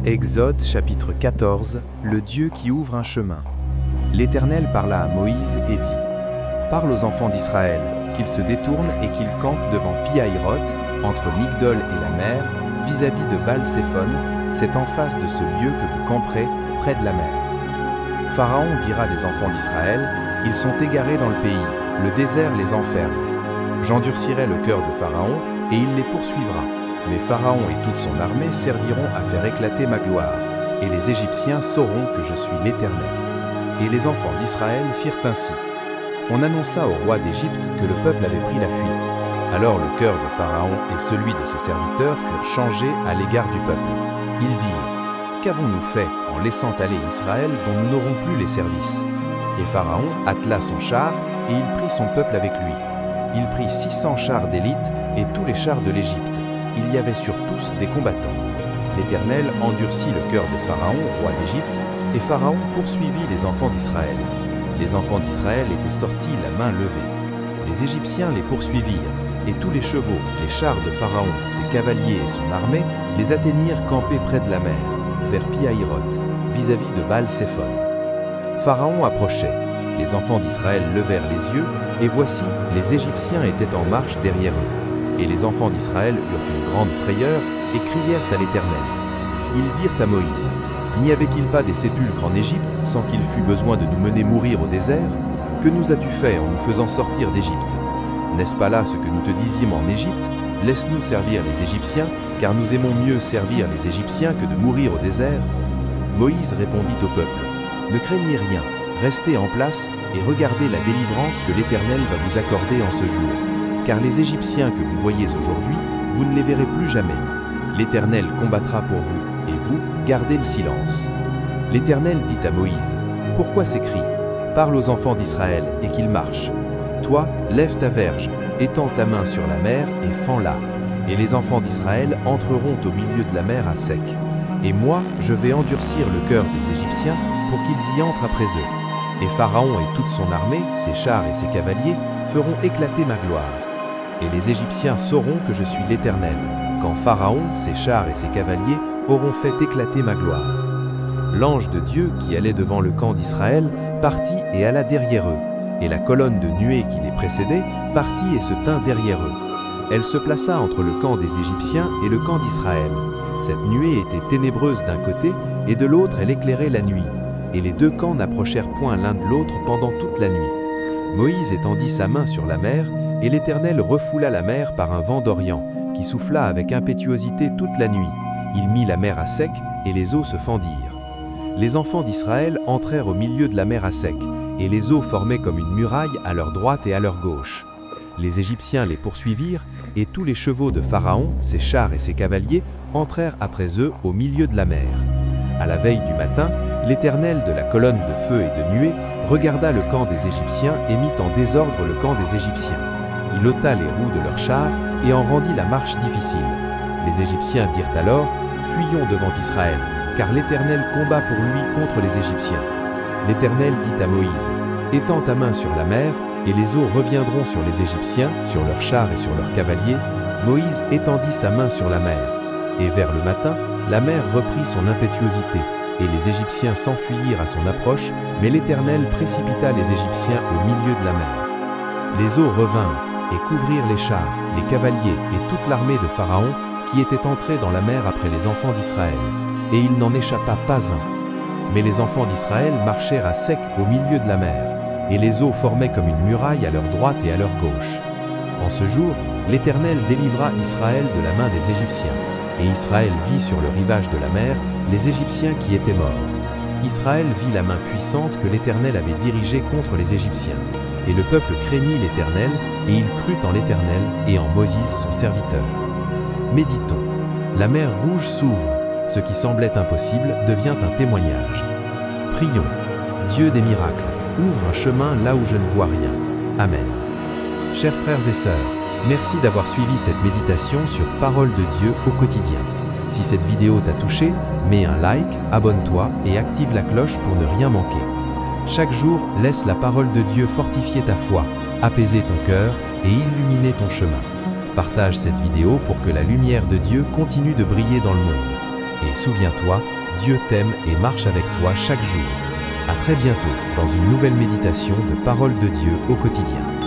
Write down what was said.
Exode chapitre 14, le Dieu qui ouvre un chemin. L'Éternel parla à Moïse et dit : Parle aux enfants d'Israël, qu'ils se détournent et qu'ils campent devant Pi-Hahiroth, entre Migdol et la mer, vis-à-vis de Baal-Séphon, c'est en face de ce lieu que vous camperez, près de la mer. Pharaon dira des enfants d'Israël : Ils sont égarés dans le pays, le désert les enferme. J'endurcirai le cœur de Pharaon, et il les poursuivra. Mais Pharaon et toute son armée serviront à faire éclater ma gloire, et les Égyptiens sauront que je suis l'Éternel. Et les enfants d'Israël firent ainsi. On annonça au roi d'Égypte que le peuple avait pris la fuite. Alors le cœur de Pharaon et celui de ses serviteurs furent changés à l'égard du peuple. Ils dirent : Qu'avons-nous fait en laissant aller Israël dont nous n'aurons plus les services ? Et Pharaon attela son char, et il prit son peuple avec lui. Il prit 600 chars d'élite et tous les chars de l'Égypte. Il y avait sur tous des combattants. L'Éternel endurcit le cœur de Pharaon, roi d'Égypte, et Pharaon poursuivit les enfants d'Israël. Les enfants d'Israël étaient sortis la main levée. Les Égyptiens les poursuivirent, et tous les chevaux, les chars de Pharaon, ses cavaliers et son armée, les atteignirent campés près de la mer, vers Pi-Hahiroth, vis-à-vis de Baal-Séphon. Pharaon approchait. Les enfants d'Israël levèrent les yeux, et voici, les Égyptiens étaient en marche derrière eux. Et les enfants d'Israël eurent une grande frayeur et crièrent à l'Éternel. Ils dirent à Moïse : N'y avait-il pas des sépulcres en Égypte, sans qu'il fût besoin de nous mener mourir au désert ? Que nous as-tu fait en nous faisant sortir d'Égypte ? N'est-ce pas là ce que nous te disions en Égypte ? Laisse-nous servir les Égyptiens, car nous aimons mieux servir les Égyptiens que de mourir au désert. Moïse répondit au peuple : Ne craignez rien, restez en place et regardez la délivrance que l'Éternel va vous accorder en ce jour. Car les Égyptiens que vous voyez aujourd'hui, vous ne les verrez plus jamais. L'Éternel combattra pour vous, et vous, gardez le silence. L'Éternel dit à Moïse : Pourquoi ces cris ? Parle aux enfants d'Israël, et qu'ils marchent. Toi, lève ta verge, étends ta main sur la mer, et fends-la. Et les enfants d'Israël entreront au milieu de la mer à sec. Et moi, je vais endurcir le cœur des Égyptiens, pour qu'ils y entrent après eux. Et Pharaon et toute son armée, ses chars et ses cavaliers, feront éclater ma gloire. Et les Égyptiens sauront que je suis l'Éternel, quand Pharaon, ses chars et ses cavaliers auront fait éclater ma gloire. L'ange de Dieu qui allait devant le camp d'Israël partit et alla derrière eux, et la colonne de nuée qui les précédait partit et se tint derrière eux. Elle se plaça entre le camp des Égyptiens et le camp d'Israël. Cette nuée était ténébreuse d'un côté, et de l'autre elle éclairait la nuit, et les deux camps n'approchèrent point l'un de l'autre pendant toute la nuit. Moïse étendit sa main sur la mer, et l'Éternel refoula la mer par un vent d'Orient, qui souffla avec impétuosité toute la nuit. Il mit la mer à sec, et les eaux se fendirent. Les enfants d'Israël entrèrent au milieu de la mer à sec, et les eaux formaient comme une muraille à leur droite et à leur gauche. Les Égyptiens les poursuivirent, et tous les chevaux de Pharaon, ses chars et ses cavaliers, entrèrent après eux au milieu de la mer. À la veille du matin, l'Éternel de la colonne de feu et de nuée regarda le camp des Égyptiens et mit en désordre le camp des Égyptiens. Il ôta les roues de leurs chars et en rendit la marche difficile. Les Égyptiens dirent alors : Fuyons devant Israël, car l'Éternel combat pour lui contre les Égyptiens. L'Éternel dit à Moïse : Étends ta main sur la mer, et les eaux reviendront sur les Égyptiens, sur leurs chars et sur leurs cavaliers. Moïse étendit sa main sur la mer. Et vers le matin, la mer reprit son impétuosité, et les Égyptiens s'enfuirent à son approche, mais l'Éternel précipita les Égyptiens au milieu de la mer. Les eaux revinrent et couvrirent les chars, les cavaliers et toute l'armée de Pharaon qui était entrée dans la mer après les enfants d'Israël, et il n'en échappa pas un. Mais les enfants d'Israël marchèrent à sec au milieu de la mer, et les eaux formaient comme une muraille à leur droite et à leur gauche. En ce jour, l'Éternel délivra Israël de la main des Égyptiens, et Israël vit sur le rivage de la mer les Égyptiens qui étaient morts. Israël vit la main puissante que l'Éternel avait dirigée contre les Égyptiens. Et le peuple craignit l'Éternel, et il crut en l'Éternel et en Moïse son serviteur. Méditons. La mer rouge s'ouvre. Ce qui semblait impossible devient un témoignage. Prions. Dieu des miracles, ouvre un chemin là où je ne vois rien. Amen. Chers frères et sœurs, merci d'avoir suivi cette méditation sur Parole de Dieu au quotidien. Si cette vidéo t'a touché, mets un like, abonne-toi et active la cloche pour ne rien manquer. Chaque jour, laisse la parole de Dieu fortifier ta foi, apaiser ton cœur et illuminer ton chemin. Partage cette vidéo pour que la lumière de Dieu continue de briller dans le monde. Et souviens-toi, Dieu t'aime et marche avec toi chaque jour. À très bientôt dans une nouvelle méditation de Parole de Dieu au quotidien.